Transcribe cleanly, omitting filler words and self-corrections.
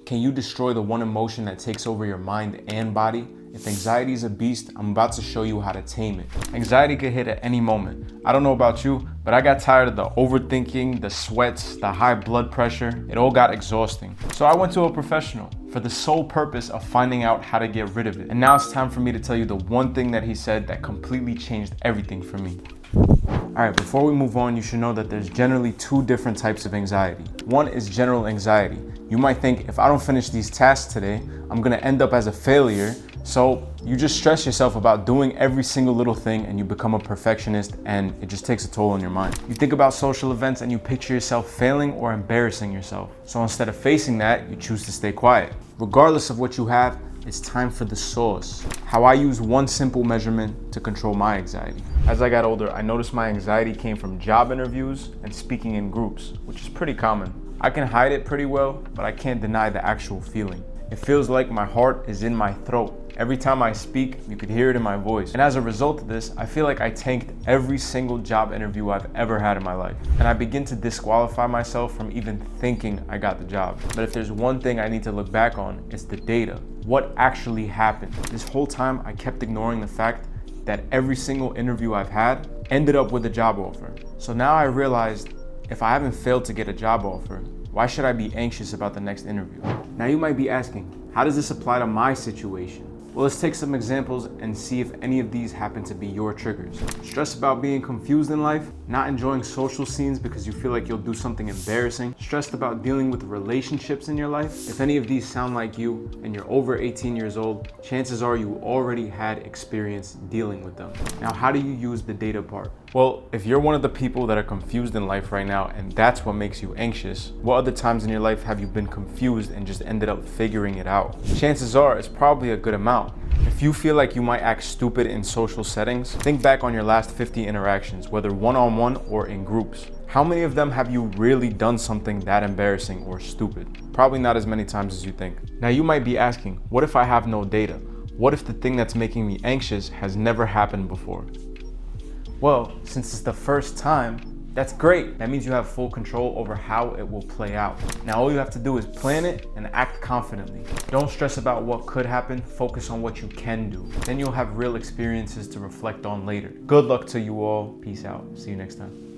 Can you destroy the one emotion that takes over your mind and body? If anxiety is a beast, I'm about to show you how to tame it. Anxiety could hit at any moment. I don't know about you, but I got tired of the overthinking, the sweats, the high blood pressure. It all got exhausting. So I went to a professional for the sole purpose of finding out how to get rid of it. And now it's time for me to tell you the one thing that he said that completely changed everything for me. All right, before we move on, you should know that there's generally two different types of anxiety. One is general anxiety. You might think, if I don't finish these tasks today, I'm gonna end up as a failure. So you just stress yourself about doing every single little thing and you become a perfectionist and it just takes a toll on your mind. You think about social events and you picture yourself failing or embarrassing yourself. So instead of facing that, you choose to stay quiet. Regardless of what you have, it's time for the sauce. How I use one simple measurement to control my anxiety. As I got older, I noticed my anxiety came from job interviews and speaking in groups, which is pretty common. I can hide it pretty well, but I can't deny the actual feeling. It feels like my heart is in my throat. Every time I speak, you could hear it in my voice. And as a result of this, I feel like I tanked every single job interview I've ever had in my life. And I begin to disqualify myself from even thinking I got the job. But if there's one thing I need to look back on, it's the data. What actually happened? This whole time, I kept ignoring the fact that every single interview I've had ended up with a job offer. So now I realized if I haven't failed to get a job offer, why should I be anxious about the next interview? Now you might be asking, how does this apply to my situation? Well, let's take some examples and see if any of these happen to be your triggers. Stress about being confused in life, not enjoying social scenes because you feel like you'll do something embarrassing, stressed about dealing with relationships in your life. If any of these sound like you and you're over 18 years old, chances are you already had experience dealing with them. Now, how do you use the data part? Well, if you're one of the people that are confused in life right now and that's what makes you anxious, what other times in your life have you been confused and just ended up figuring it out? Chances are it's probably a good amount. If you feel like you might act stupid in social settings, think back on your last 50 interactions, whether one-on-one or in groups. How many of them have you really done something that embarrassing or stupid? Probably not as many times as you think. Now you might be asking, what if I have no data? What if the thing that's making me anxious has never happened before? Well, since it's the first time, that's great. That means you have full control over how it will play out. Now, all you have to do is plan it and act confidently. Don't stress about what could happen, focus on what you can do. Then you'll have real experiences to reflect on later. Good luck to you all. Peace out. See you next time.